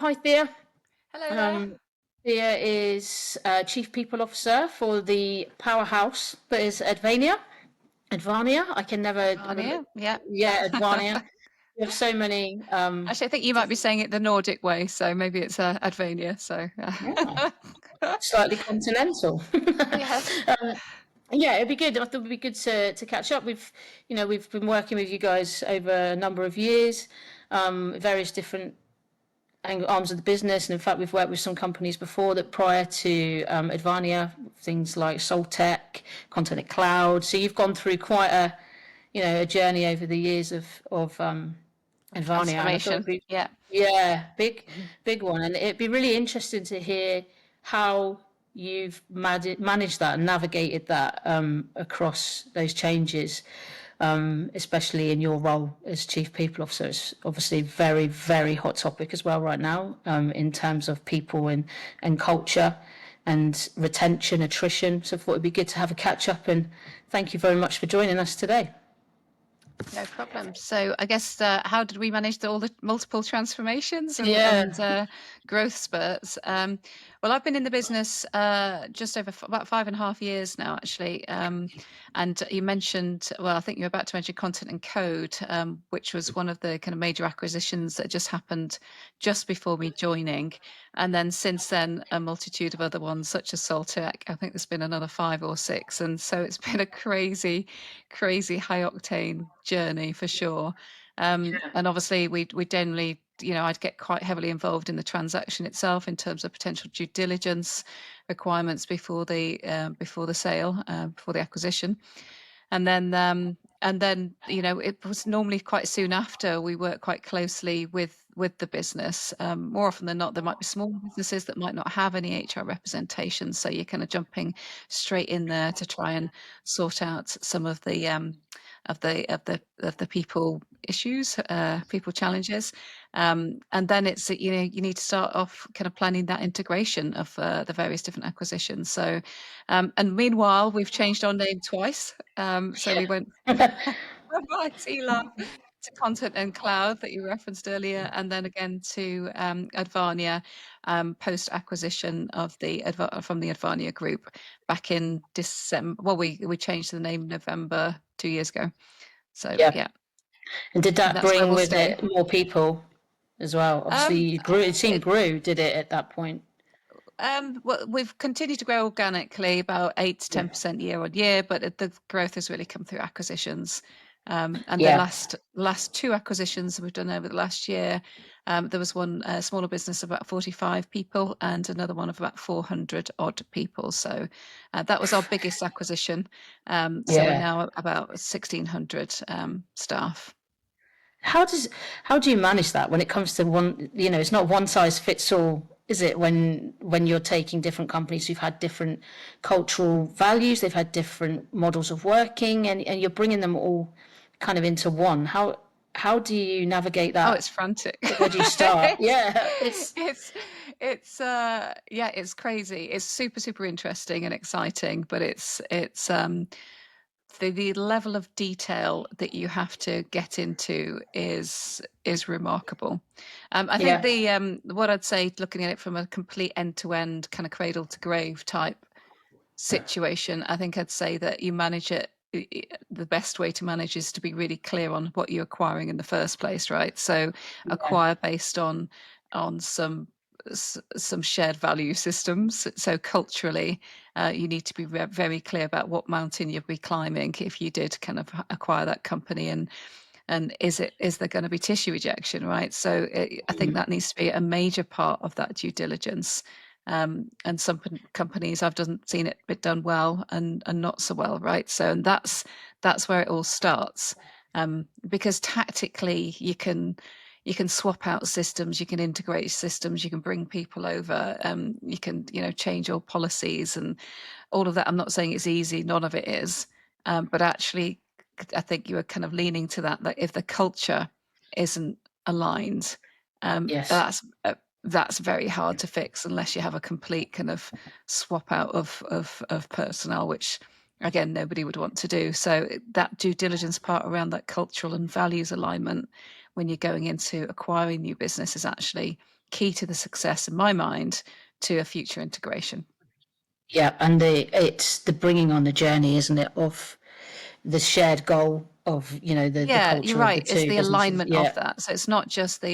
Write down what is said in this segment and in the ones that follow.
Hi, Thea. Hello there. Um, Thea is Chief People Officer for the powerhouse that is Advania. I can never, Advania. Yeah. yeah, Advania. We have so many. Actually, I think you might be saying it the Nordic way, so maybe it's Advania. So, Yeah, slightly continental. yes. Yeah, it'd be good. I thought it'd be good to catch up. We've been working with you guys over a number of years, various different arms of the business. And in fact, we've worked with some companies before that prior to Advania, things like Soltech, Content Cloud. So you've gone through quite a journey over the years of Advania, and I thought it'd Transformation. be, Yeah. yeah, big, Mhm. big one. And it'd be really interesting to hear how you've managed that and navigated that across those changes, especially in your role as Chief People Officer. It's obviously a very, very hot topic as well right now, in terms of people and culture and retention, attrition. So I thought it'd be good to have a catch up, and thank you very much for joining us today. No problem. So, I guess how did we manage all the multiple transformations and Yeah, growth spurts? Well, I've been in the business just over about 5.5 years now, actually. And you mentioned, well, I think you're about to mention Content and Code, which was one of the kind of major acquisitions that just happened just before me joining. And then since then, a multitude of other ones, such as Soltec. I think there's been another five or six. And so it's been a crazy high octane journey for sure. And obviously, we generally, I'd get quite heavily involved in the transaction itself in terms of potential due diligence requirements before the sale, before the acquisition, and then it was normally quite soon after we work quite closely with the business. More often than not, there might be small businesses that might not have any HR representation, so you're kind of jumping straight in there to try and sort out some of the people issues, people challenges, and then it's you need to start off kind of planning that integration of the various different acquisitions. So, and meanwhile, we've changed our name twice. So we went yeah. from IT Lab to Content and Cloud that you referenced earlier, and then again to Advania, post acquisition of from the Advania group back in December. Well, we changed the name November 2 years ago. So Yeah. yeah, And did and that that's where bring we'll with stay. it more people as well? Obviously, Um, you grew. It seemed it, grew, did it, at that point? well, we've continued to grow organically about 8 to Yeah. 10% year on year, but the growth has really come through acquisitions. And the Yeah. last two acquisitions we've done over the last year, there was one smaller business of about 45 people and another one of about 400 odd people. So that was our biggest acquisition. So we're Yeah. now about 1,600 staff. How does how do you manage that when it comes to one? It's not one size fits all, is it? When you're taking different companies who've had different cultural values, they've had different models of working, and you're bringing them all kind of into one. How do you navigate Oh, that? it's frantic. Where do you start? it's Yeah, it's it's yeah, it's crazy. It's super interesting and exciting, but it's the level of detail that you have to get into is remarkable. I think yeah, the what I'd say, looking at it from a complete end to end kind of cradle to grave type situation, I think I'd say that you manage it. The best way to manage is to be really clear on what you're acquiring in the first place, right? So yeah, acquire based on some shared value systems. So culturally, you need to be very clear about what mountain you'll be climbing if you did kind of acquire that company, and is there going to be tissue ejection, right? So I think mm, that needs to be a major part of that due diligence. And some companies I've done seen it done well and not so well, right? So and that's where it all starts, because tactically you can swap out systems, you can integrate systems, you can bring people over, you can change your policies and all of that. I'm not saying it's easy, none of it is, but actually I think you were kind of leaning to that if the culture isn't aligned, yes, that's very hard to fix unless you have a complete kind of swap out of personnel, which again nobody would want to do. So that due diligence part around that cultural and values alignment when you're going into acquiring new business is actually key to the success, in my mind, to a future integration. Yeah, and it's the bringing on the journey, isn't it, of the shared goal of, the Yeah, you're culture of the right. It's two the businesses. alignment of Yeah, that. So it's not just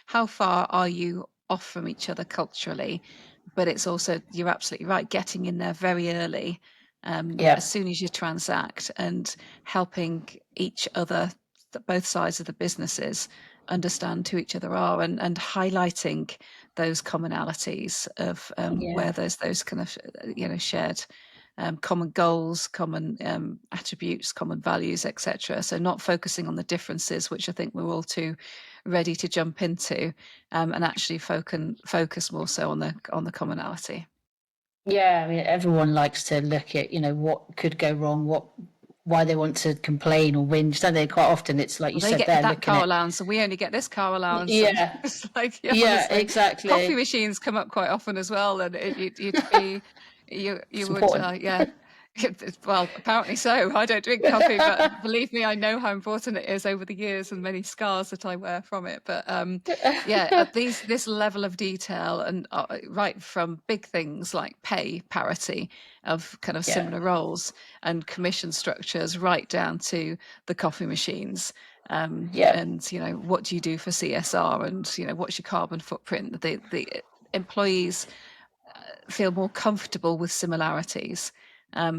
how far are you off from each other culturally, but it's also, you're absolutely right, getting in there very early, yeah, as soon as you transact, and helping each other, both sides of the businesses, understand who each other are, and highlighting those commonalities of, where yeah, there's those kind of, shared, common goals, common, attributes, common values, etc. So not focusing on the differences, which I think we're all too ready to jump into, and actually focus more so on the commonality. yeah. I mean, everyone likes to look at, what could go wrong, why they want to complain or whinge, don't they? Quite often, it's like you Well, they said get there, that looking car at, allowance, and we only get this car allowance, and yeah, it's like, yeah, yeah, honestly, coffee exactly. machines come up quite often as well, and you'd be, you It's would, important. yeah. Well, apparently so. I don't drink coffee, but believe me, I know how important it is over the years and many scars that I wear from it. But yeah, this level of detail, and right from big things like pay parity of kind of Yeah, similar roles and commission structures, right down to the coffee machines. yeah, And what do you do for CSR, and what's your carbon footprint? The employees feel more comfortable with similarities.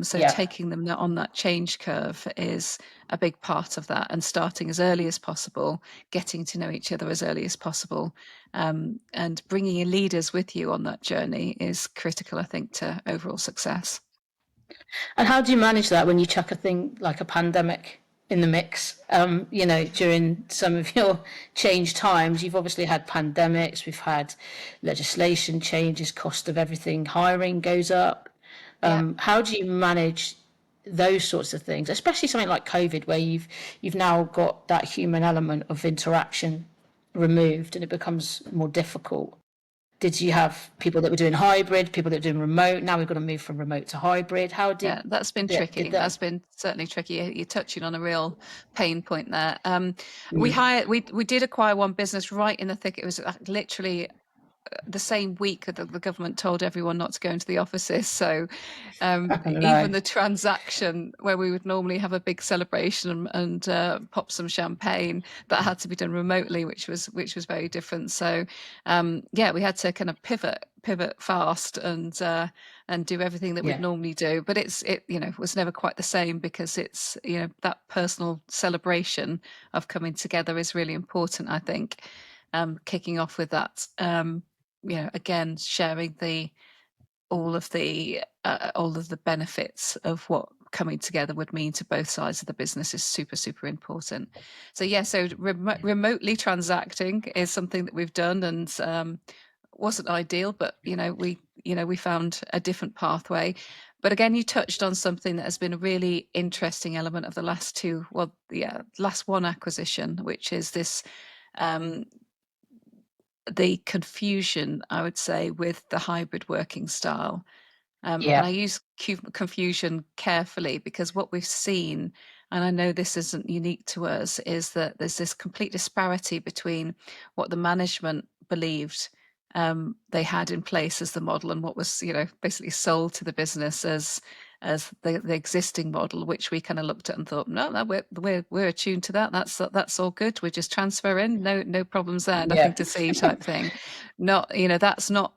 So yeah. taking them on that change curve is a big part of that, and starting as early as possible, getting to know each other as early as possible, and bringing your leaders with you on that journey is critical, I think, to overall success. And how do you manage that when you chuck a thing like a pandemic in the mix? During some of your change times, you've obviously had pandemics, we've had legislation changes, cost of everything, hiring goes up. Yeah. How do you manage those sorts of things, especially something like COVID, where you've now got that human element of interaction removed, and it becomes more difficult? Did you have people that were doing hybrid, people that were doing remote? Now we've got to move from remote to hybrid. How Yeah, that's been did tricky. that? That's been certainly tricky. You're touching on a real pain point there. Mm, We did acquire one business right in the thick. It was literally the same week that the government told everyone not to go into the offices. So I don't know. even the transaction where we would normally have a big celebration and pop some champagne, that had to be done remotely, which was very different. So yeah, we had to kind of pivot fast, and do everything that we'd Yeah, normally do. But it was never quite the same, because it's that personal celebration of coming together is really important, I think. Kicking off with that, again, sharing the all of the benefits of what coming together would mean to both sides of the business is super, super important. So yeah, so remotely transacting is something that we've done, and wasn't ideal, but we found a different pathway. But again, you touched on something that has been a really interesting element of the last one acquisition, which is this, um, the confusion, I would say, with the hybrid working style. And I yeah, use confusion carefully, because what we've seen, and I know this isn't unique to us, is that there's this complete disparity between what the management believed they had in place as the model, and what was, basically sold to the business as the existing model, which we kind of looked at and thought, no, no, we're attuned to that. That's all good. We just transfer in, no problems there, nothing yeah, to see, type thing. Not, that's not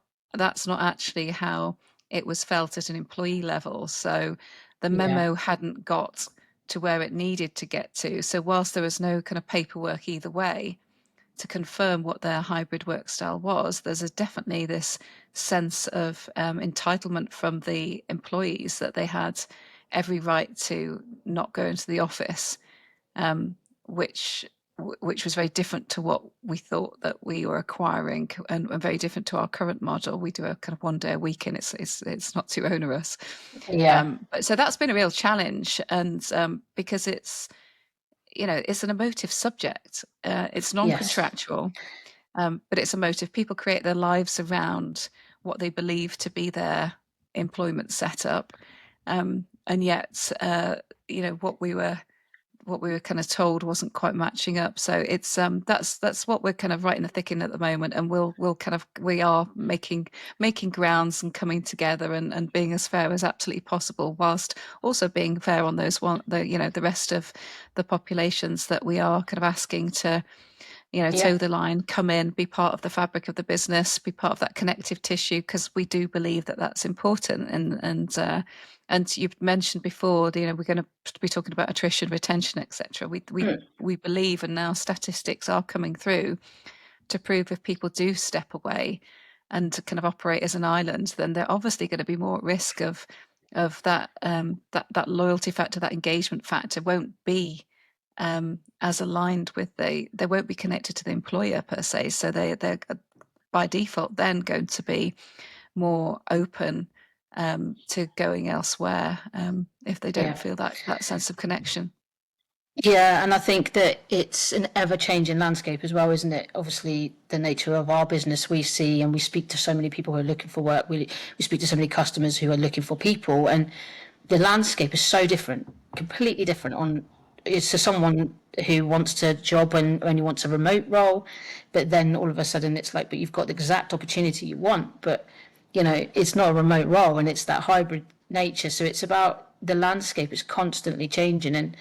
actually how it was felt at an employee level. So the yeah, memo hadn't got to where it needed to get to. So whilst there was no kind of paperwork either way to confirm what their hybrid work style was, there's definitely this sense of entitlement from the employees that they had every right to not go into the office, um, which which was very different to what we thought that we were acquiring, and very different to our current model. We do a kind of 1 day a week, and it's not too onerous. yeah, But so that's been a real challenge, and because it's an emotive subject. It's yes, non-contractual, but it's emotive. People create their lives around what they believe to be their employment setup, and yet, what we were what we were kind of told wasn't quite matching up. So it's that's what we're kind of right in the thick in at the moment, and we are making grounds and coming together and being as fair as absolutely possible, whilst also being fair on the rest of the populations that we are kind of asking to Yeah. toe the line, come in, be part of the fabric of the business, be part of that connective tissue, because we do believe that that's important. And you've mentioned before, we're going to be talking about attrition, retention, etc. We believe, and now statistics are coming through to prove if people do step away and to kind of operate as an island, then they're obviously going to be more at risk of that loyalty factor, that engagement factor won't be as aligned with they won't be connected to the employer per se. So they're by default then going to be more open to going elsewhere if they don't Yeah. feel that sense of connection. Yeah, and I think that it's an ever-changing landscape as well, isn't it? Obviously, the nature of our business, we see and we speak to so many people who are looking for work. We speak to so many customers who are looking for people, and the landscape is so different, completely different. On it's to someone who wants a job and only wants a remote role, but then all of a sudden it's like, but you've got the exact opportunity you want, but it's not a remote role, and it's that hybrid nature. So it's about the landscape is constantly changing, and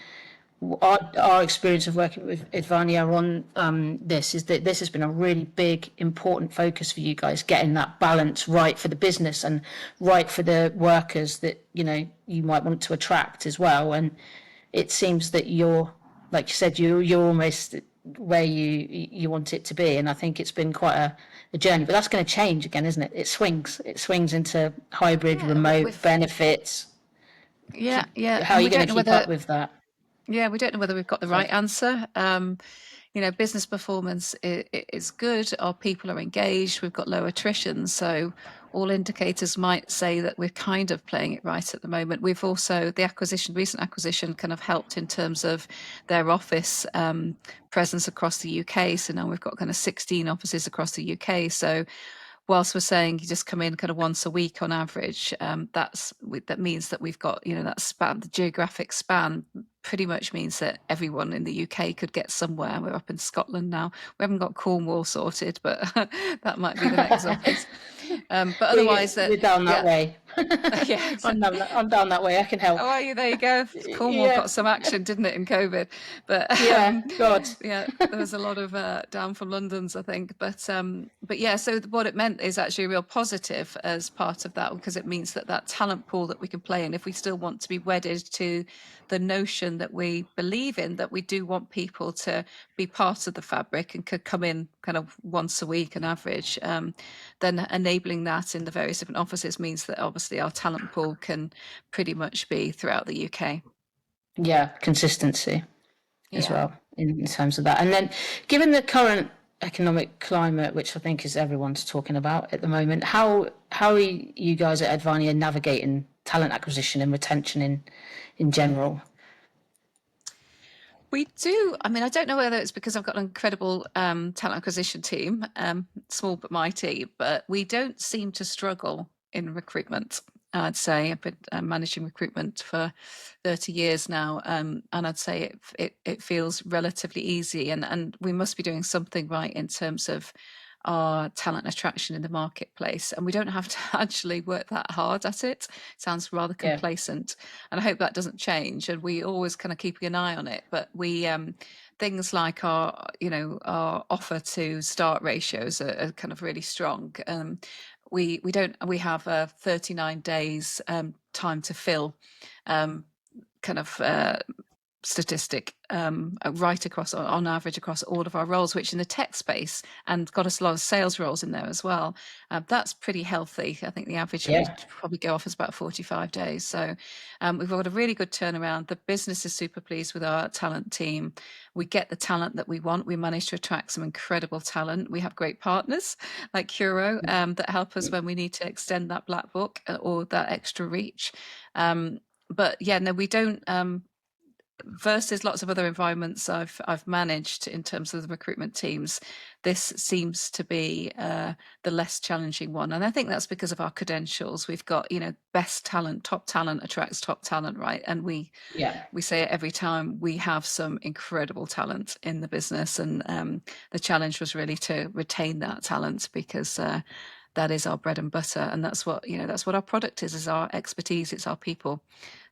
our experience of working with Advania on this is that this has been a really big, important focus for you guys, getting that balance right for the business and right for the workers that you might want to attract as well. And it seems that you're, like you said, you're almost where you want it to be. And I think it's been quite a journey, but that's going to change again, isn't it? It swings into hybrid, Yeah, remote benefits. So yeah, how are and you we going don't to know keep whether up with that? we don't know whether we've got the So right answer. Business performance is good. Our people are engaged. We've got low attrition. So all indicators might say that we're kind of playing it right at the moment. We've also, recent acquisition kind of helped in terms of their office presence across the UK. So now we've got kind of 16 offices across the UK. So whilst we're saying you just come in kind of once a week on average, that means that we've got that span, the geographic span pretty much means that everyone in the UK could get somewhere. We're up in Scotland now. We haven't got Cornwall sorted, but that might be the next office. But otherwise, we're down that yeah, way. yeah, exactly. I'm down that way. I can help. Oh, are you? There you go. Cornwall Yeah, got some action, didn't it, in COVID? But yeah. God. yeah, there was a lot of down from London's, I think. But yeah, so what it meant is actually a real positive as part of that, because it means that talent pool that we can play in, if we still want to be wedded to the notion that we believe in, that we do want people to be part of the fabric and could come in kind of once a week on average, then enabling that in the various different offices means that obviously our talent pool can pretty much be throughout the UK. Yeah, consistency as Yeah. well in terms of that. And then, given the current economic climate, which I think is everyone's talking about at the moment, how are you guys at Advania navigating talent acquisition and retention in general? We do. I mean, I don't know whether it's because I've got an incredible talent acquisition team, small but mighty, but we don't seem to struggle in recruitment. I'd say I've been managing recruitment for 30 years now, and I'd say it feels relatively easy. And we must be doing something right in terms of our talent attraction in the marketplace, and we don't have to actually work that hard at it. Sounds rather Yeah, complacent, and I hope that doesn't change, and we always kind of keeping an eye on it. But we things like our offer to start ratios are kind of really strong. We have a 39 days time to fill kind of statistic right across on average across all of our roles, which in the tech space, and got us a lot of sales roles in there as well. That's pretty healthy. I think the average that we yeah, probably go off is about 45 days. So we've got a really good turnaround. The business is super pleased with our talent team. We get the talent that we want. We manage to attract some incredible talent. We have great partners like Curo that help us when we need to extend that black book or that extra reach. But yeah, no, we don't. versus lots of other environments I've managed in terms of the recruitment teams, this seems to be the less challenging one. And I think that's because of our credentials. We've got, best talent, top talent attracts top talent, right? And Yeah. we say it every time. We have some incredible talent in the business, and the challenge was really to retain that talent, because that is our bread and butter, and that's what our product is our expertise, it's our people.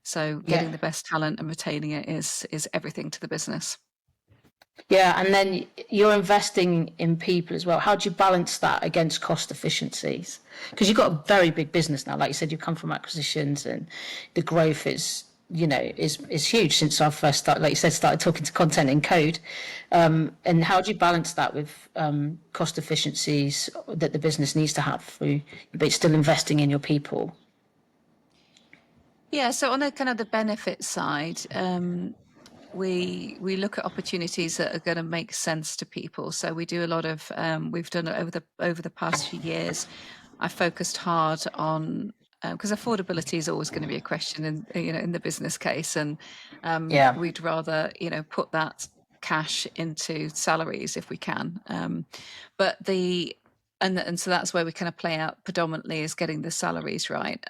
So Yeah. getting the best talent and retaining it is everything to the business. Yeah, and then you're investing in people as well. How do you balance that against cost efficiencies? Because you've got a very big business now. Like you said, you come from acquisitions, and the growth is huge since I first started. Like you said, started talking to content and code. And how do you balance that with cost efficiencies that the business needs to have through, but still investing in your people? Yeah, so on the kind of the benefit side, we look at opportunities that are going to make sense to people. So we do a lot of we've done it over the past few years. I focused hard on, because affordability is always going to be a question in the business case, and Yeah. we'd rather put that cash into salaries if we can. But the and so that's where we kind of play out predominantly, is getting the salaries right.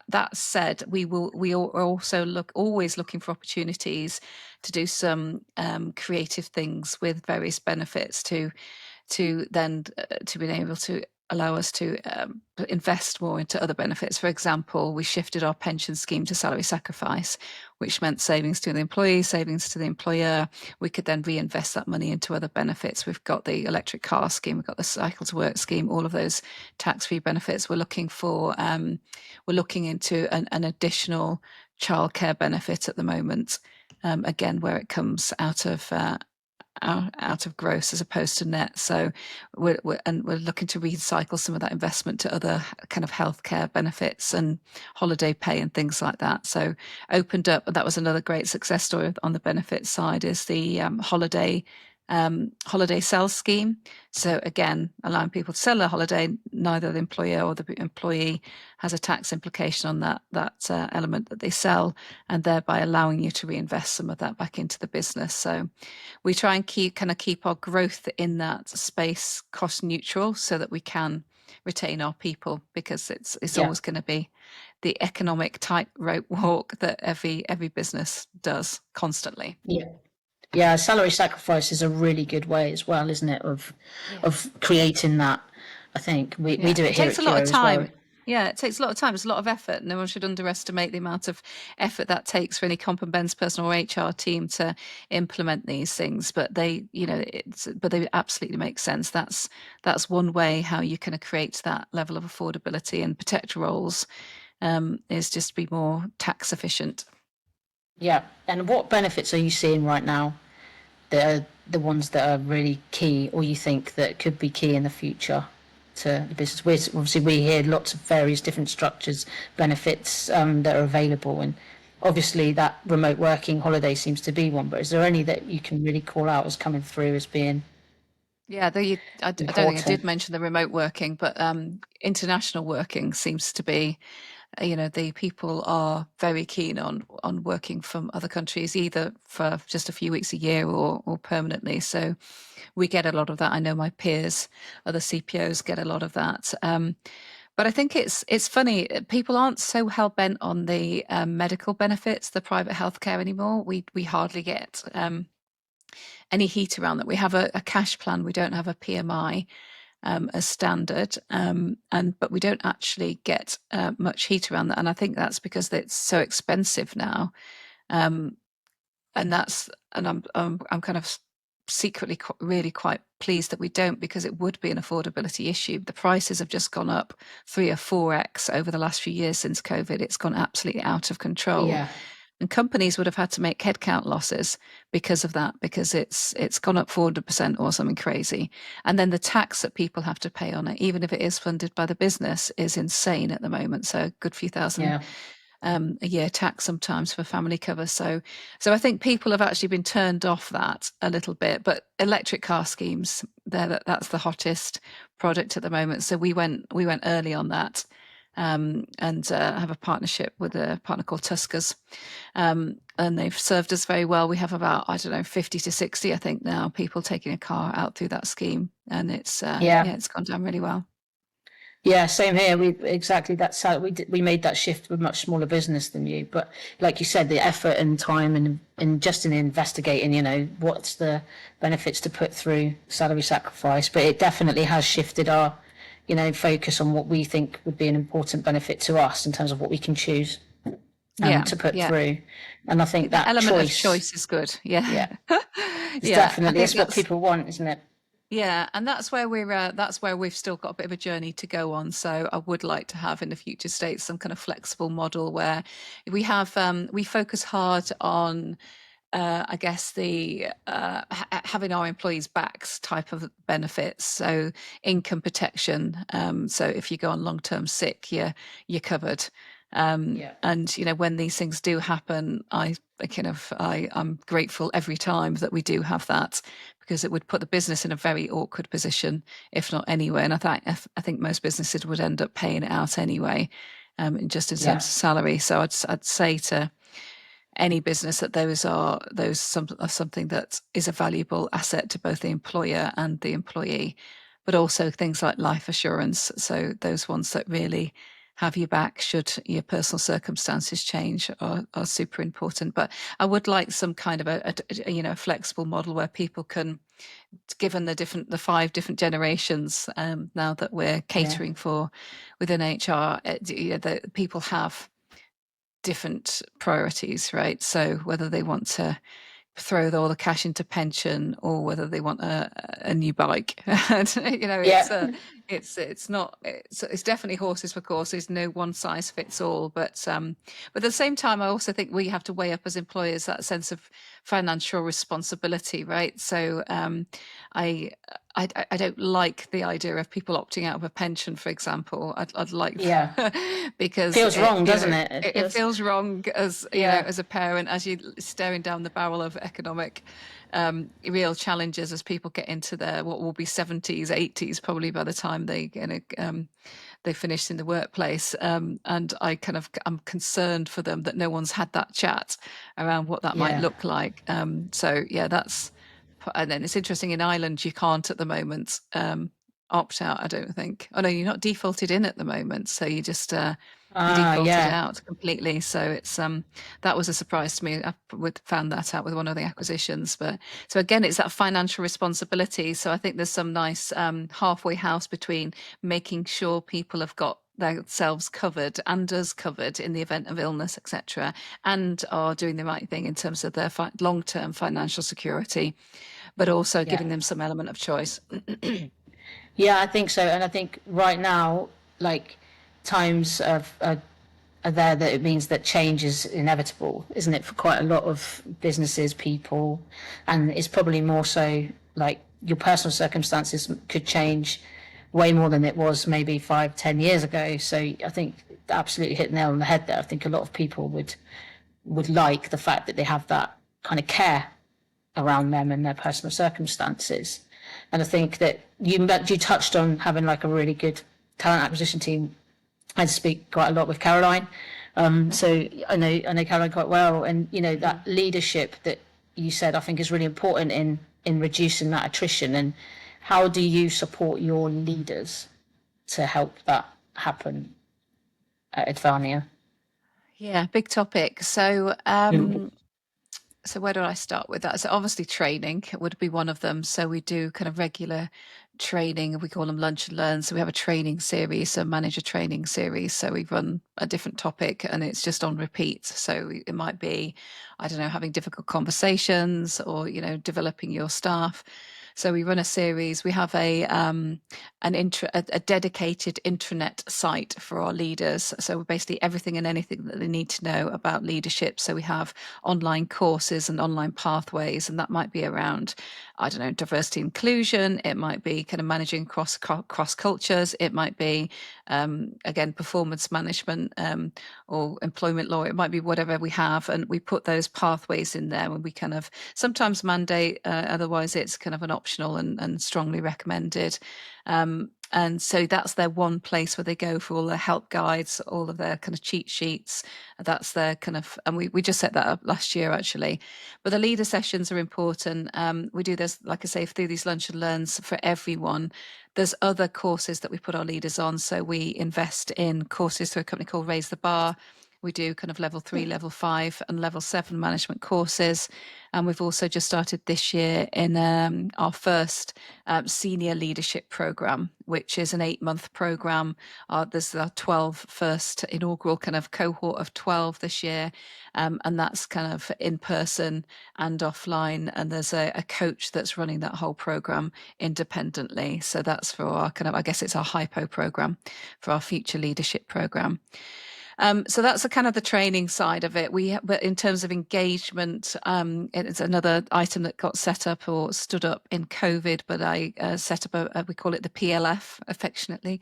That said, we are also always looking for opportunities to do some creative things with various benefits to then to be able to allow us to invest more into other benefits. For example, we shifted our pension scheme to salary sacrifice, which meant savings to the employee, savings to the employer. We could then reinvest that money into other benefits. We've got the electric car scheme, we've got the cycle to work scheme, all of those tax-free benefits. We're looking into an additional childcare benefit at the moment, again, where it comes out of gross as opposed to net. So we're looking to recycle some of that investment to other kind of healthcare benefits and holiday pay and things like that. So opened up, and that was another great success story on the benefits side, is the holiday sales scheme. So again, allowing people to sell their holiday, neither the employer or the employee has a tax implication on that element that they sell, and thereby allowing you to reinvest some of that back into the business. So we try and keep our growth in that space cost neutral, so that we can retain our people, because it's Yeah. always going to be the economic tightrope walk that every business does constantly. Yeah. Yeah, salary sacrifice is a really good way as well, isn't it? Yeah. Of creating that. I think we Yeah, do it it here takes at a lot of Kiro as well. time. Yeah, it takes a lot of time. It's a lot of effort. No one should underestimate the amount of effort that takes for any comp and Ben's personal or HR team to implement these things. But they absolutely make sense. That's one way how you can create that level of affordability and protect roles, is just be more tax efficient. Yeah. And what benefits are you seeing right now that are the ones that are really key, or you think that could be key in the future to the business? Obviously, we hear lots of various different structures, benefits that are available, and obviously that remote working holiday seems to be one. But is there any that you can really call out as coming through as being Yeah, I don't think I did important? mention the remote working, but international working seems to be, the people are very keen on working from other countries, either for just a few weeks a year or permanently. So we get a lot of that. I know my peers, other CPOs, get a lot of that. But I think it's funny. People aren't so hell bent on the medical benefits, the private healthcare anymore. We hardly get any heat around that. We have a cash plan. We don't have a PMI as standard, but we don't actually get much heat around that. And I think that's because it's so expensive now. Um, I'm kind of secretly really quite pleased that we don't, because it would be an affordability issue. The prices have just gone up 3 or 4x over the last few years since COVID. It's gone absolutely out of control. Yeah. And companies would have had to make headcount losses because of that, because it's gone up 400% or something crazy. And then the tax that people have to pay on it, even if it is funded by the business, is insane at the moment. So a good few thousand Yeah. a year tax sometimes for family cover. So I think people have actually been turned off that a little bit. But electric car schemes, that's the hottest product at the moment. So we went early on that, and have a partnership with a partner called Tuskers. and they've served us very well. We have about, I don't know, 50 to 60, I think now, people taking a car out through that scheme, and it's Yeah. yeah, it's gone down really well. Yeah, same here. We exactly that's how we made that shift with much smaller business than you. But like you said, the effort and time and just in investigating, what's the benefits to put through salary sacrifice. But it definitely has shifted our, focus on what we think would be an important benefit to us in terms of what we can choose Yeah, to put yeah. through. And I think The that element of choice, choice is good. Yeah. yeah, it's Yeah, I definitely think that's what people want, isn't it? yeah, and that's where we've still got a bit of a journey to go on. So I would like to have in the future states some kind of flexible model where we focus hard on I guess the having our employees' backs type of benefits, so income protection. So if you go on long-term sick, you're covered. Yeah, And when these things do happen, I'm grateful every time that we do have that, because it would put the business in a very awkward position, if not anyway. And I think most businesses would end up paying it out anyway, just in terms yeah, of salary. So I'd say to any business that are something that is a valuable asset to both the employer and the employee, but also things like life assurance. So those ones that really have you back should your personal circumstances change are super important. But I would like some kind of a flexible model where people can, given the 5 different generations now that we're yeah, catering for within HR, that people have different priorities, right? So whether they want to throw all the cash into pension or whether they want a new bike, and, yeah, it's definitely horses for courses. No one size fits all, but at the same time, I also think we have to weigh up as employers that sense of financial responsibility, right? So I. I don't like the idea of people opting out of a pension, for example. I'd like yeah. because Feels wrong, doesn't it? It it feels, feels wrong as yeah, as a parent, as you're staring down the barrel of economic real challenges as people get into their what will be 70s, 80s, probably by the time they finish in the workplace. And I'm concerned for them that no one's had that chat around what that might yeah. look like. So yeah, and then it's interesting in Ireland you can't at the moment opt out. I don't think. Oh no, you're not defaulted in at the moment, so you Ah, defaulted yeah, out completely. So it's that was a surprise to me. Found that out with one of the acquisitions. But so again, it's that financial responsibility. So I think there's some nice halfway house between making sure people have got themselves covered and us covered in the event of illness, etc., and are doing the right thing in terms of their long-term financial security, but also yeah. giving them some element of choice. Yeah, I think so. And I think right now, like, times are there that it means that change is inevitable, isn't it, for quite a lot of businesses, people, and it's probably more so like your personal circumstances could change way more than it was maybe 5, 10 years ago. So I think absolutely hit the nail on the head there. I think a lot of people would like the fact that they have that kind of care around them and their personal circumstances. And I think that you touched on having like a really good talent acquisition team. I speak quite a lot with Caroline, so I know Caroline quite well, and that leadership that you said I think is really important in reducing that attrition. And how do you support your leaders to help that happen at Advania? Yeah, big topic. So where do I start with that? So obviously training would be one of them. So we do kind of regular training. We call them lunch and learn. So we have a training series, a manager training series. So we run a different topic and it's just on repeat. So it might be, I don't know, having difficult conversations or, developing your staff. So we run a series. We have a dedicated intranet site for our leaders. So basically everything and anything that they need to know about leadership. So we have online courses and online pathways, and that might be around, I don't know, diversity inclusion. It might be kind of managing cross cultures. It might be again performance management or employment law. It might be whatever we have, and we put those pathways in there, and we kind of sometimes mandate. Otherwise, it's kind of an optional and strongly recommended. And so that's their one place where they go for all their help guides, all of their kind of cheat sheets. That's their kind of, and we just set that up last year actually. But the leader sessions are important. We do this, like I say, through these lunch and learns for everyone. There's other courses that we put our leaders on. So we invest in courses through a company called Raise the Bar. We do kind of level 3, level 5, and level 7 management courses. And we've also just started this year in our first senior leadership program, which is an 8-month program. There's our 12 first inaugural kind of cohort of 12 this year. And that's kind of in person and offline. And there's a coach that's running that whole program independently. So that's for our kind of, I guess it's our hypo program for our future leadership program. So that's a kind of the training side of it. But in terms of engagement, it's another item that got set up or stood up in COVID. But I set up we call it the PLF affectionately.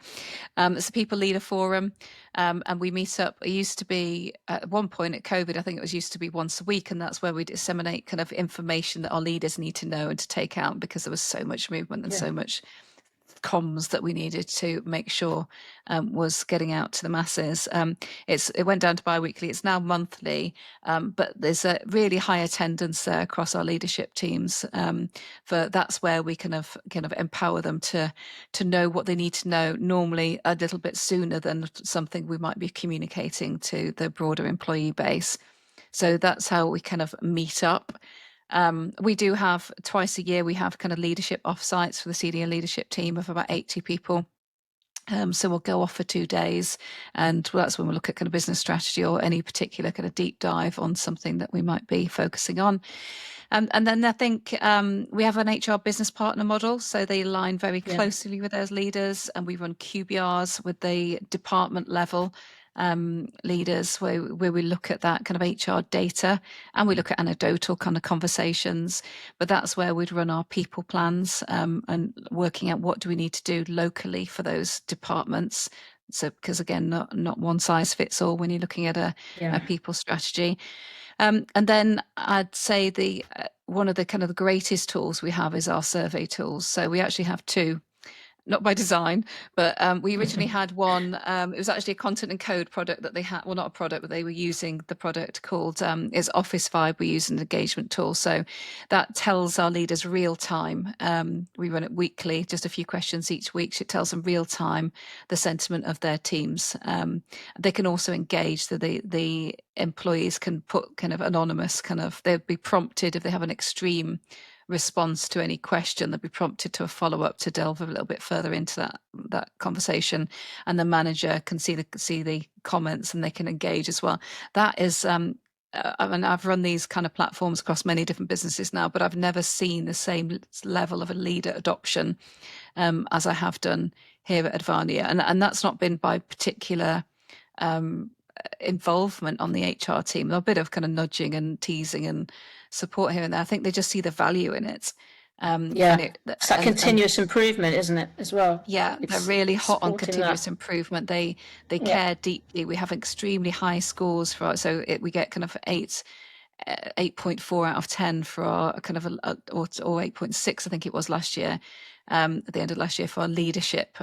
It's a People Leader Forum, and we meet up. It used to be at one point at COVID, I think it was used to be once a week, and that's where we disseminate kind of information that our leaders need to know and to take out because there was so much movement and so much comms that we needed to make sure was getting out to the masses. It went down to bi-weekly. It's now monthly, but there's a really high attendance there across our leadership teams. That's where we kind of empower them to know what they need to know. Normally, a little bit sooner than something we might be communicating to the broader employee base. So that's how we kind of meet up. We do have twice a year, we have kind of leadership offsites for the senior leadership team of about 80 people. So we'll go off for 2 days, and that's when we'll look at kind of business strategy or any particular kind of deep dive on something that we might be focusing on. And then I think we have an HR business partner model, so they align very closely with those leaders, and we run QBRs with the department level leaders where we look at that kind of HR data, and we look at anecdotal kind of conversations. But that's where we'd run our people plans and working out what do we need to do locally for those departments. So because again, not one size fits all when you're looking at a people strategy. And then I'd say one of the kind of the greatest tools we have is our survey tools. So we actually have two, not by design, but we originally had one. It was actually a content and code product that they had. Well, not a product, but they were using the product called is Office Vibe. We use an engagement tool. So that tells our leaders real time. We run it weekly, just a few questions each week. So it tells them real time the sentiment of their teams. They can also engage. So the employees can put kind of anonymous they'll be prompted if they have an extreme response to any question, they'll be prompted to a follow-up to delve a little bit further into that conversation, and the manager can see the comments and they can engage as well. That is I mean, I've run these kind of platforms across many different businesses now, but I've never seen the same level of a leader adoption as I have done here at Advania, and that's not been by particular involvement on the HR team. A bit of kind of nudging and teasing and support here and there. I think they just see the value in it. It's that continuous improvement, isn't it, as well? Yeah, they're really hot on continuous improvement. They care deeply. We have extremely high scores for so we get kind of 8.4 out of 10 for our kind of or 8.6, I think it was last year. At the end of last year for our leadership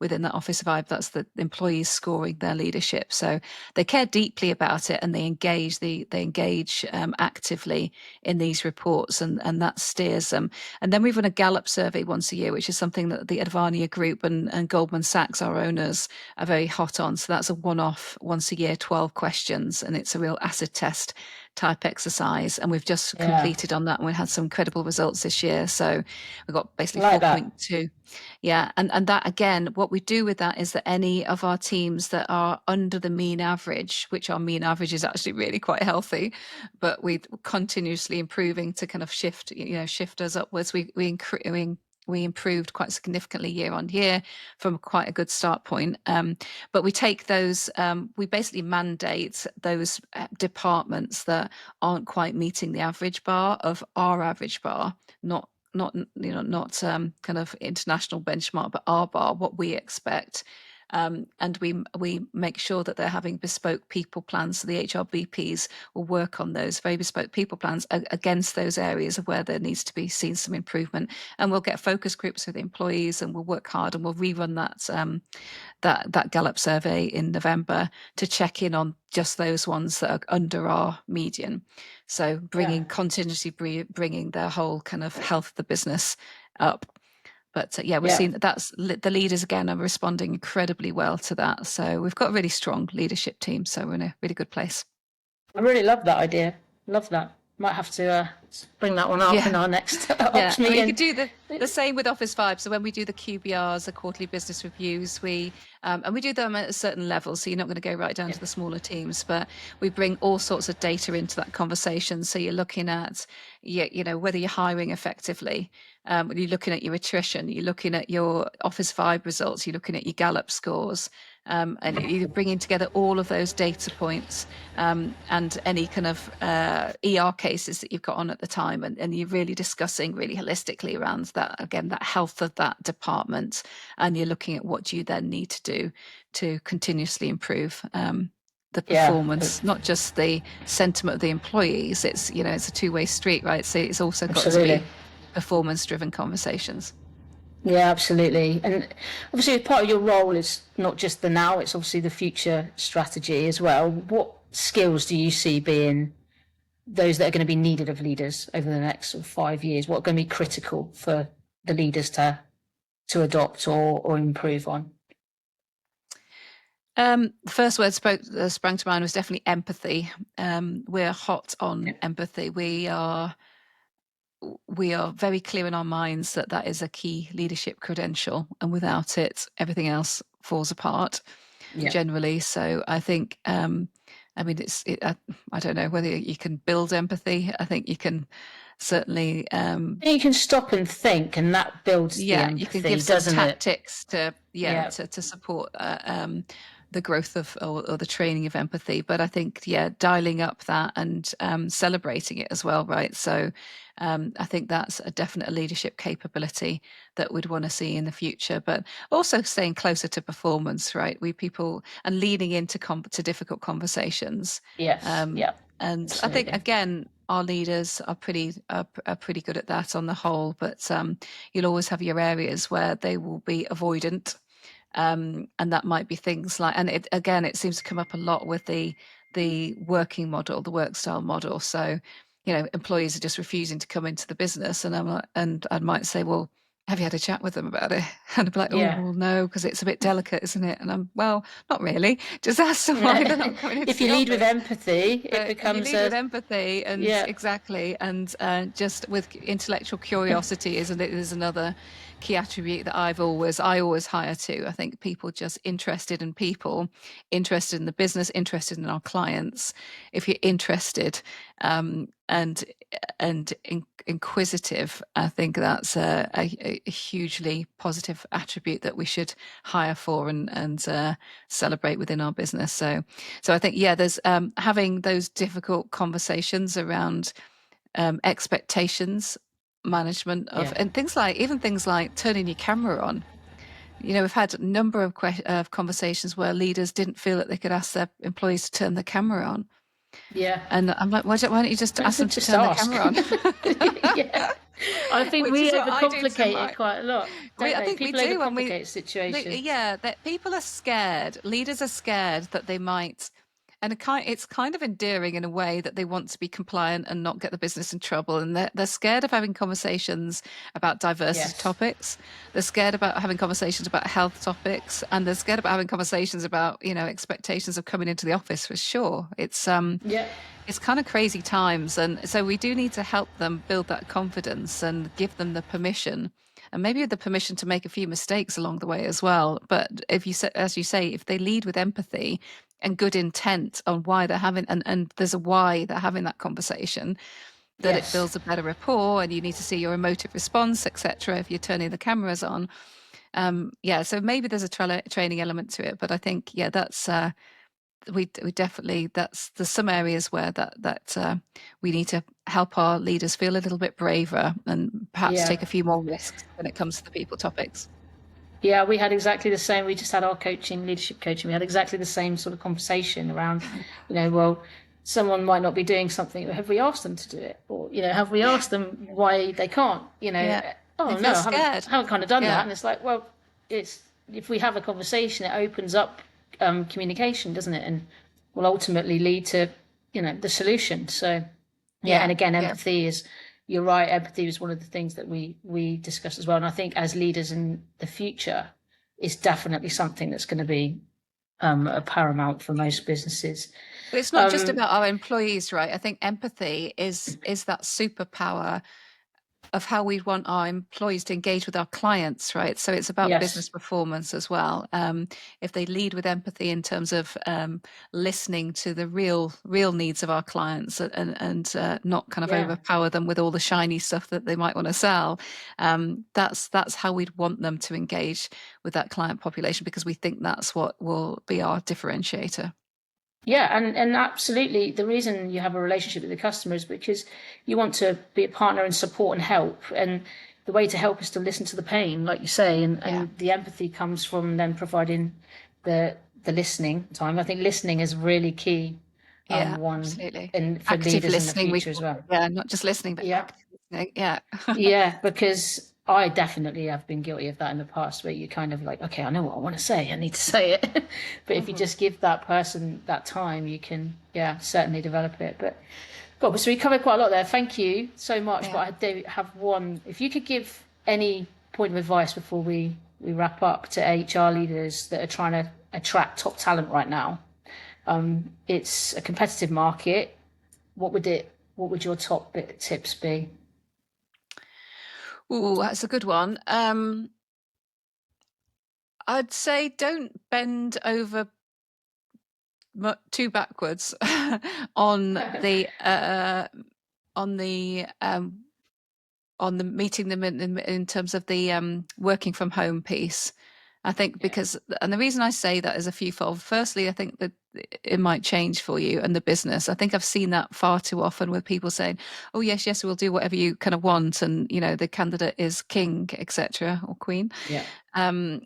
within that Office Vibe. That's the employees scoring their leadership. So they care deeply about it, and they engage. They engage actively in these reports, and that steers them. And then we run a Gallup survey once a year, which is something that the Advania Group and Goldman Sachs, our owners, are very hot on. So that's a one-off, once a year, 12 questions, and it's a real acid test type exercise, and we've just completed on that, and we had some incredible results this year. So we got basically 4.2. And that again, what we do with that is that any of our teams that are under the mean average, which our mean average is actually really quite healthy, but we're continuously improving to kind of shift us upwards. We improved quite significantly year on year from quite a good start point. But we take those, we basically mandate those departments that aren't quite meeting the average bar of our average bar, not kind of international benchmark, but our bar, what we expect. and we make sure that they're having bespoke people plans. So the HR VPs will work on those very bespoke people plans against those areas of where there needs to be seen some improvement. And we'll get focus groups with the employees, and we'll work hard, and we'll rerun that Gallup survey in November to check in on just those ones that are under our median. So continuously bringing their whole kind of health of the business up. But we're seeing that's the leaders again are responding incredibly well to that. So we've got a really strong leadership team. So we're in a really good place. I really love that idea. Love that. Might have to bring that one up in our next ops meeting. You could do the same with Office 5. So when we do the QBRs, the quarterly business reviews, we do them at a certain level. So you're not going to go right down to the smaller teams, but we bring all sorts of data into that conversation. So you're looking at, whether you're hiring effectively, you're looking at your attrition, you're looking at your Office 5 results, you're looking at your Gallup scores. And you're bringing together all of those data points and any kind of ER cases that you've got on at the time, and you're really discussing really holistically around that, again, that health of that department, and you're looking at what you then need to do to continuously improve the performance, not just the sentiment of the employees. It's it's a two-way street, right? So it's also got to be performance-driven conversations. Yeah, absolutely. And obviously part of your role is not just the now, it's obviously the future strategy as well. What skills do you see being those that are going to be needed of leaders over the next 5 years? What are going to be critical for the leaders to adopt or improve on? The first word sprang to mind was definitely empathy. We're hot on empathy. We are very clear in our minds that is a key leadership credential, and without it, everything else falls apart generally. So I think, I don't know whether you can build empathy. I think you can certainly. You can stop and think, and that builds the empathy, you can give some tactics to support the growth of or the training of empathy. But I think dialing up that and celebrating it as well, right? So I think that's a definite leadership capability that we'd want to see in the future, but also staying closer to performance, right? People and leading into to difficult conversations. Yes. And absolutely. I think again, our leaders are pretty good at that on the whole, but you'll always have your areas where they will be avoidant. And that might be things like, and it seems to come up a lot with the working model, the work style model. So, employees are just refusing to come into the business, and I might say, well, have you had a chat with them about it? And I'd be like, well, no, because it's a bit delicate, isn't it? And I'm, well, not really. Just ask them why they're not coming into If you lead with empathy, it becomes with empathy, and exactly, and just with intellectual curiosity is another key attribute that I always hire to. I think people just interested in people, interested in the business, interested in our clients. If you're interested and inquisitive, I think that's a hugely positive attribute that we should hire for and celebrate within our business. So I think there's having those difficult conversations around expectations management of and things like turning your camera on. We've had a number of conversations where leaders didn't feel that they could ask their employees to turn the camera on. And I'm like, why don't you just ask them to turn the camera on? I think we overcomplicate it quite a lot. I think people we do overcomplicate situations. That people are scared. Leaders are scared that they might. And it's kind of endearing in a way that they want to be compliant and not get the business in trouble. And they're scared of having conversations about diversity topics. They're scared about having conversations about health topics. And they're scared about having conversations about, expectations of coming into the office, for sure. It's kind of crazy times. And so we do need to help them build that confidence and give them the permission. And maybe the permission to make a few mistakes along the way as well. But as you say, if they lead with empathy and good intent on why they're having, and there's a why they're having that conversation, that it builds a better rapport, and you need to see your emotive response, etc. if you're turning the cameras on. So maybe there's a training element to it, but I think that's we definitely there's some areas where that we need to help our leaders feel a little bit braver and perhaps take a few more risks when it comes to the people topics. Yeah, we had exactly the same. We just had our coaching, leadership coaching. We had exactly the same sort of conversation around, well, someone might not be doing something. Have we asked them to do it? Or, have we asked them why they can't? Yeah. Oh They no, feel I scared. haven't kind of done that. Yeah. And it's like, well, it's if we have a conversation, it opens up communication, doesn't it? And will ultimately lead to, the solution. So yeah, and Yeah. again, Yeah. empathy is, you're right, empathy is one of the things that we discuss as well. And I think as leaders in the future, is definitely something that's going to be a paramount for most businesses. But it's not just about our employees, right? I think empathy is that superpower of how we want our employees to engage with our clients, right? So it's about business Yes. performance as well. If they lead with empathy in terms of listening to the real needs of our clients and not kind of Yeah. overpower them with all the shiny stuff that they might want to sell, that's how we'd want them to engage with that client population, because we think that's what will be our differentiator. Yeah, and absolutely, the reason you have a relationship with the customer is because you want to be a partner and support and help. And the way to help is to listen to the pain, like you say, and, Yeah. and the empathy comes from them providing the listening time. I think listening is really key, Yeah, one, absolutely. and for Active leaders in the listening, we future as call well. it. Yeah, not just listening, but Yeah. active listening. Yeah. Yeah, because I definitely have been guilty of that in the past, where you kind of like, okay, I know what I want to say, I need to say it. But if you Mhm. just give that person that time, you can, yeah, certainly develop it. But God, so we covered quite a lot there. Thank you so much. But Yeah. I do have one. If you could give any point of advice before we wrap up to HR leaders that are trying to attract top talent right now, it's a competitive market. What would your top bit tips be? Ooh, that's a good one. I'd say don't bend over too backwards on the uh, on the um, on the meeting them in terms of the working from home piece. I think Yeah. because, and the reason I say that is a fewfold. Firstly, I think that it might change for you and the business. I think I've seen that far too often with people saying, "Oh yes, yes, we'll do whatever you kind of want," and the candidate is king, etc., or queen. Yeah. Um,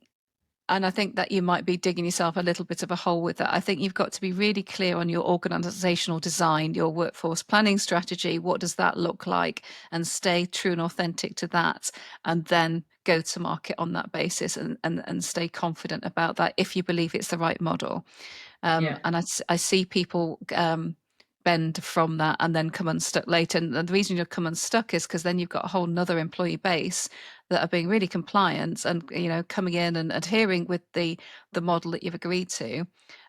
and I think that you might be digging yourself a little bit of a hole with that. I think you've got to be really clear on your organizational design, your workforce planning strategy. What does that look like? And stay true and authentic to that. And then go to market on that basis and stay confident about that if you believe it's the right model. Yeah. And I see people bend from that and then come unstuck later. And the reason you come unstuck is because then you've got a whole nother employee base that are being really compliant and coming in and adhering with the model that you've agreed to,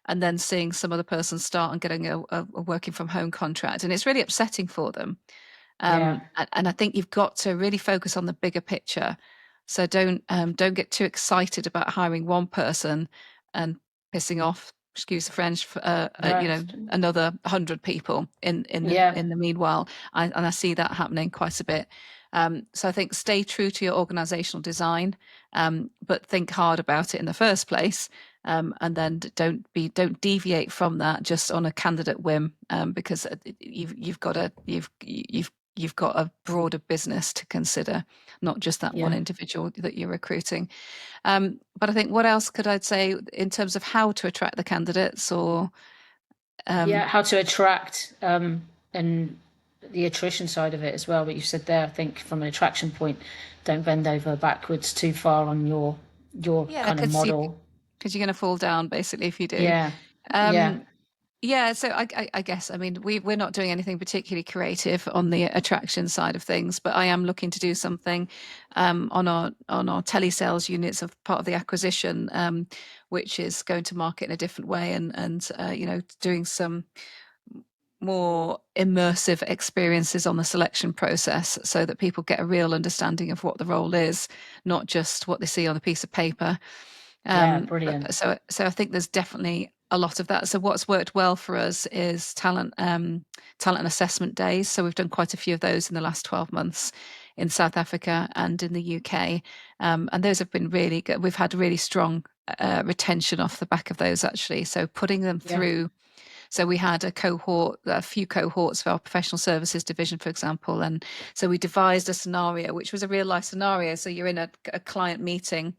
and then seeing some other person start and getting a working from home contract, and it's really upsetting for them. Yeah. And I think you've got to really focus on the bigger picture. So don't get too excited about hiring one person and pissing off, excuse the French, No. another 100 people Yeah. in the meanwhile. And I see that happening quite a bit. So I think stay true to your organizational design, but think hard about it in the first place. And then don't deviate from that just on a candidate whim, because you've got a broader business to consider, not just that one Yeah. individual that you're recruiting. But I think what else could I say in terms of how to attract the candidates or Yeah. um, How to attract and the attrition side of it as well. What you said there, I think from an attraction point, don't bend over backwards too far on your yeah, kind of because model. you're going to fall down basically if you do. Yeah. Yeah. Um, Yeah, so I guess, I mean, we're not doing anything particularly creative on the attraction side of things, but I am looking to do something on our telesales units of part of the acquisition, which is going to market in a different way and doing some more immersive experiences on the selection process so that people get a real understanding of what the role is, not just what they see on a piece of paper. Yeah. Um, Brilliant. so I think there's definitely a lot of that. So what's worked well for us is talent and assessment days. So we've done quite a few of those in the last 12 months in South Africa and in the UK, and those have been really good. We've had really strong retention off the back of those actually. So putting them Yeah. through. So we had a few cohorts for our professional services division, for example, and so we devised a scenario which was a real life scenario. So you're in a client meeting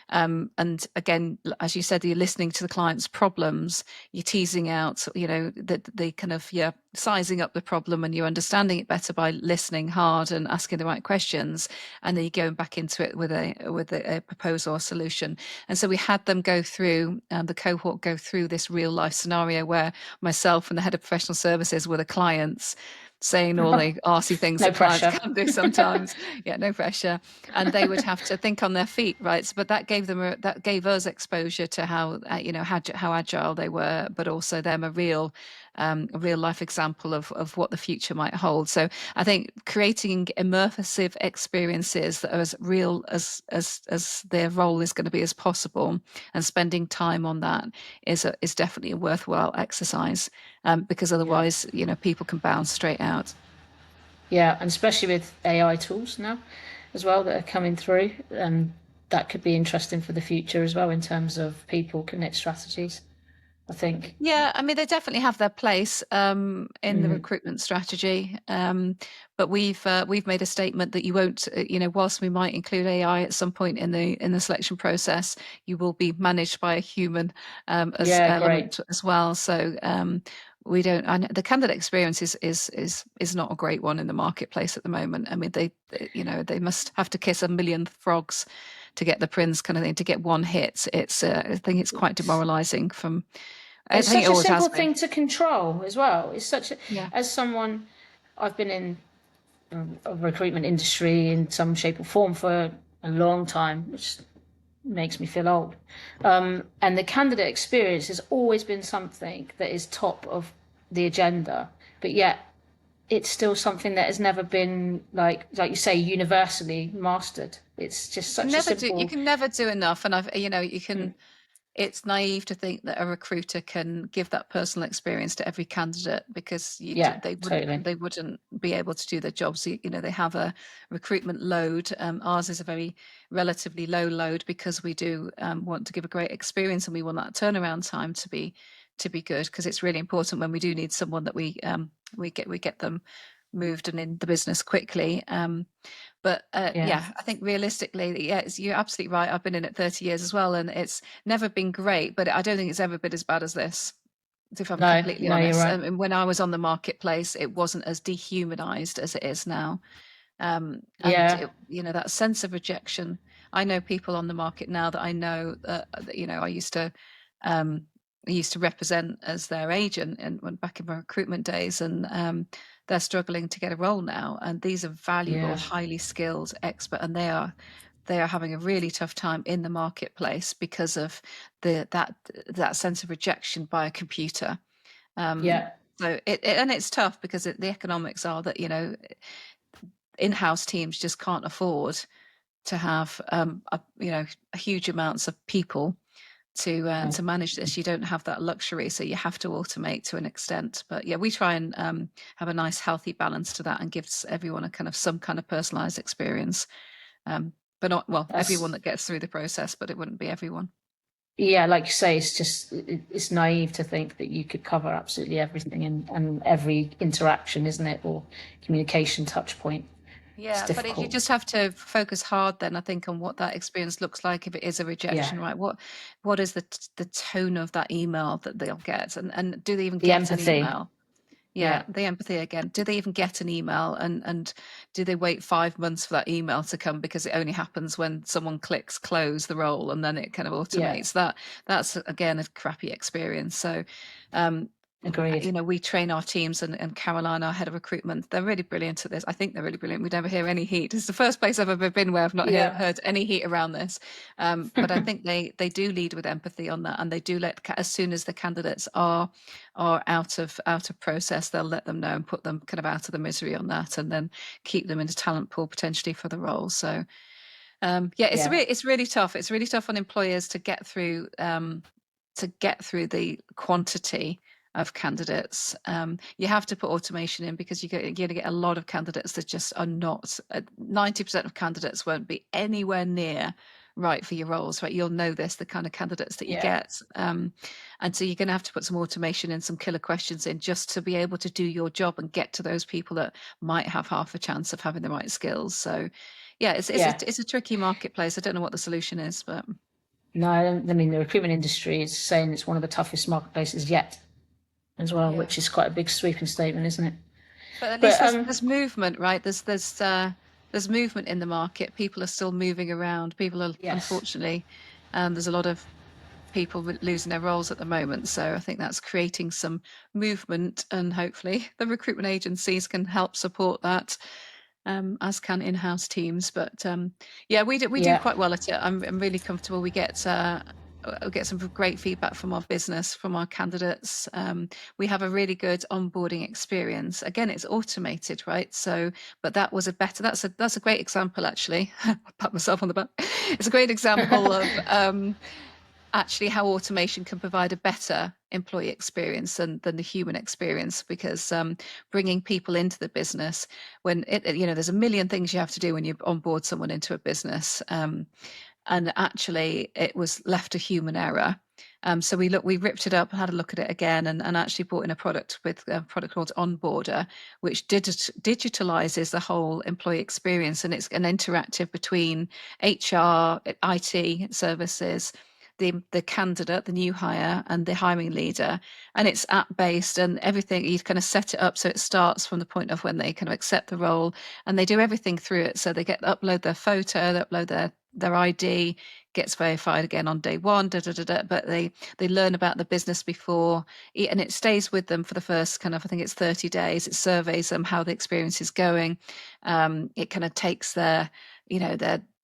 And again, as you said, you're listening to the client's problems, you're teasing out, the kind of, sizing up the problem, and you're understanding it better by listening hard and asking the right questions. And then you're going back into it with a proposal or solution. And so we had them go through, the cohort go through this real life scenario where myself and the head of professional services were the clients, saying all the arsey things No that clients pressure. can do sometimes. Yeah, no pressure. And they would have to think on their feet, right? So, but that gave us exposure to how how agile they were, but also them a real life example of what the future might hold. So I think creating immersive experiences that are as real as their role is going to be as possible, and spending time on that is definitely a worthwhile exercise, because Yeah. otherwise, people can bounce straight out. Yeah, and especially with AI tools now as well that are coming through, that could be interesting for the future as well in terms of people connect strategies, I think. Yeah, I mean, they definitely have their place in the recruitment strategy, but we've made a statement that you won't, whilst we might include AI at some point in the selection process, you will be managed by a human as Yeah, great. element as well. So we don't. And the candidate experience is not a great one in the marketplace at the moment. I mean, they must have to kiss a million frogs to get the prince kind of thing, to get one hit. I think it's quite It's demoralizing from. I it's think it such a always has simple been. thing to control as well. It's such a, Yeah. as someone, I've been in a recruitment industry in some shape or form for a long time, which makes me feel old. And the candidate experience has always been something that is top of the agenda, but yet it's still something that has never been like you say, universally mastered. It's just such a You simple. can never do enough. And you Mm, can, it's naive to think that a recruiter can give that personal experience to every candidate, because yeah, totally. they wouldn't be able to do their jobs. They have a recruitment load. Ours is a very relatively low load, because we do want to give a great experience, and we want that turnaround time to be good, because it's really important when we do need someone that we get them moved and in the business quickly. But Yeah, yeah, I think realistically, yeah, you're absolutely right. I've been in it 30 years as well, and it's never been great, but I don't think it's ever been as bad as this, if I'm no, completely no, you're honest. right. And when I was on the marketplace, it wasn't as dehumanized as it is now. And Yeah, that sense of rejection. I know people on the market now that I know that, um, I used to represent as their agent, and when back in my recruitment days, and they're struggling to get a role now. And these are valuable, yeah, highly skilled expert, and they are having a really tough time in the marketplace because of that sense of rejection by a computer. Um, yeah, so and it's tough, because the economics are that in-house teams just can't afford to have huge amounts of people no. to manage this. You don't have that luxury, so you have to automate to an extent. But yeah, we try and have a nice, healthy balance to that, and gives everyone a kind of some kind of personalized experience. But not, well, everyone That's that gets through the process, but it wouldn't be everyone. yeah, like you say, it's just it's naive to think that you could cover absolutely everything and every interaction, isn't it, or communication touch point. It's Yeah, but you difficult. just have to focus hard then, I think, on what that experience looks like if it is a Yeah, rejection, right? What is the tone of that email that they'll get, and do they even the get an empathy. email? Yeah, Yeah, the empathy again. Do they even get an email, and do they wait 5 months for that email to come, because it only happens when someone clicks close the role, and then it kind of yeah, automates that. That's again a crappy experience. So um agreed. we train our teams, and Caroline, our head of recruitment, they're really brilliant at this. I think they're really brilliant. We never hear any heat. It's the first place I've ever been where I've not Yeah, heard any heat around this. But I think they do lead with empathy on that, and they do let, as soon as the candidates are out of process, they'll let them know and put them kind of out of the misery on that, and then keep them in a talent pool potentially for the role. So yeah, yeah, it's really tough. It's really tough on employers to get through the quantity of candidates. You have to put automation in, because you're going to get a lot of candidates that just are not. 90% of candidates won't be anywhere near right for your roles, right? You'll know this, the kind of candidates that you yeah, get. And so you're going to have to put some automation and some killer questions in, just to be able to do your job and get to those people that might have half a chance of having the right skills. So yeah, yeah. it's a tricky marketplace. I don't know what the solution is, but. No, I mean, the recruitment industry is saying it's one of the toughest marketplaces yet as well, Yeah. which is quite a big sweeping statement, isn't it? But at least But there's movement, right? There's movement in the market. People are still moving around. People are, yes, unfortunately, there's a lot of people losing their roles at the moment. So I think that's creating some movement, and hopefully the recruitment agencies can help support that, as can in-house teams. But yeah, we do yeah, quite well at it. I'm really comfortable. We get some great feedback from our business, from our candidates. We have a really good onboarding experience. Again, it's automated, right? So, but that was a better. That's a great example, actually. I pat myself on the back. It's a great example of actually how automation can provide a better employee experience than the human experience, because bringing people into the business, when there's a million things you have to do when you onboard someone into a business, and actually it was left to human error. So we ripped it up, had a look at it again, and actually brought in a product called Onboarder, which digitalizes the whole employee experience, and it's an interactive between HR, IT services, the candidate, the new hire, and the hiring leader. And it's app based, and everything, you kind of set it up so it starts from the point of when they kind of accept the role, and they do everything through it. So they upload their photo, they upload their ID, gets verified again on day one, but they learn about the business before, and it stays with them for the first kind of, I think it's 30 days. It surveys them how the experience is going. It kind of takes their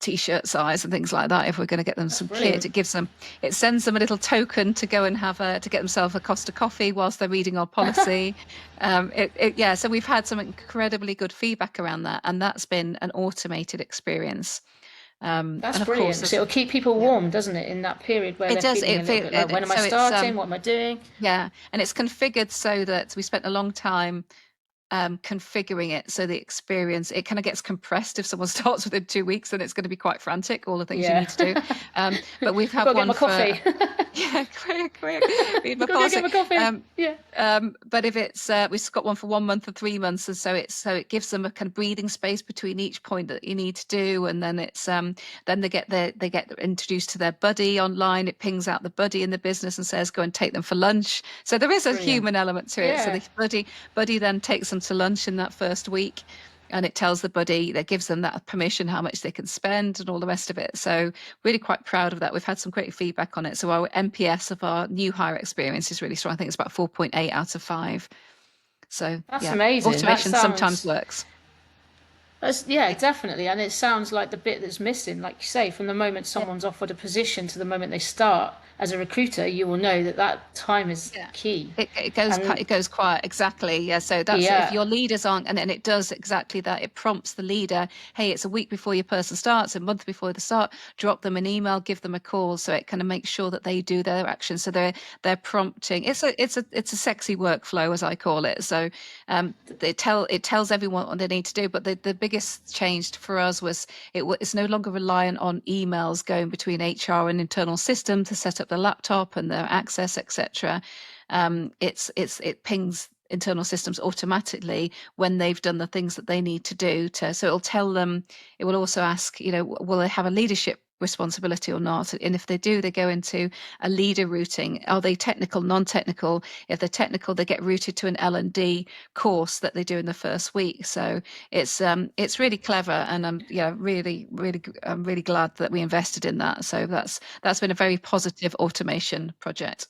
t-shirt size and things like that. If we're going to get them that's some kit, brilliant. it sends them a little token to go and to get themselves a Costa coffee whilst they're reading our policy. Yeah, so we've had some incredibly good feedback around that, and that's been an automated experience. That's And of course, brilliant. So it'll keep people yeah, warm, doesn't it, in that period where it they're does. feeling a little bit like, when am I So it's starting? What am I doing? yeah, and it's configured so that we spent a long time configuring it so the experience, it kind of gets compressed. If someone starts within 2 weeks, then it's going to be quite frantic, all the things you Yeah. need to do. But we've I've had got to get one my for coffee. yeah, quick, read my Got to go policy. get my coffee. Um, Yeah. but if it's we've got one for 1 month or 3 months, and so it gives them a kind of breathing space between each point that you need to do, and then then they get introduced to their buddy online. It pings out the buddy in the business and says go and take them for lunch. So there is a Brilliant. human element to it. So Yeah. the buddy then takes them to lunch in that first week, and it tells the buddy, that gives them that permission, how much they can spend and all the rest of it. So really quite proud of that. We've had some great feedback on it. So our NPS of our new hire experience is really strong. I think it's about 4.8 out of 5. So That's yeah, amazing. That automation sometimes sounds, works. yeah, definitely. And it sounds like the bit that's missing, like you say, from the moment Yeah. someone's offered a position to the moment they start, as a recruiter, you will know that that time is Yeah. key. It And goes quiet, exactly. Yeah, so that's if yeah, your leaders aren't, and then it does exactly that. It prompts the leader, hey, it's a week before your person starts, a month before they start, drop them an email, give them a call, so it kind of makes sure that they do their action. So they're prompting. It's a sexy workflow, as I call it. So it tells everyone what they need to do. But the biggest change for us was it's no longer reliant on emails going between HR and internal system to set up the laptop and their access, etc. It pings internal systems automatically when they've done the things that they need to do so it'll tell them. It will also ask, will they have a leadership responsibility or not, and if they do, they go into a leader routing. Are they technical, non-technical? If they're technical, they get routed to an L&D course that they do in the first week. So it's really clever, and I'm really glad that we invested in that. So that's been a very positive automation project.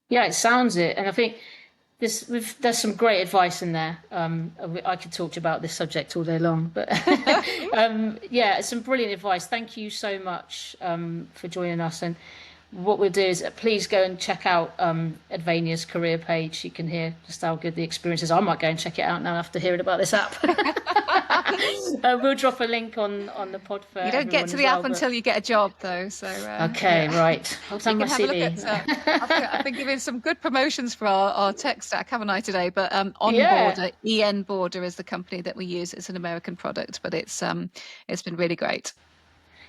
yeah, it sounds it. And I think there's some great advice in there. I could talk to you about this subject all day long, but yeah, some brilliant advice. Thank you so much for joining us. And what we'll do is please go and check out Advania's career page. You can hear just how good the experience is. I might go and check it out now after hearing about this app. We'll drop a link on the pod for You don't get everyone to as the well. app But until you get a job, though. So okay, yeah, right. I'll you send my can have a look CV. at. I've been giving some good promotions for our tech stack, haven't I, today? But Yeah. Onboarder, Border is the company that we use. It's an American product, but it's been really great.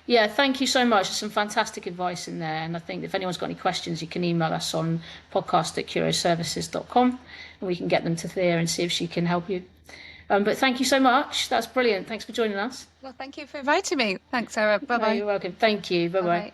Yeah, thank you so much. There's some fantastic advice in there. And I think if anyone's got any questions, you can email us on podcast@curoservices.com and we can get them to Thea and see if she can help you. But thank you so much. That's brilliant. Thanks for joining us. Well, thank you for inviting me. Thanks, Sarah. Bye No, bye. you're welcome. Thank you. Bye Bye bye. bye.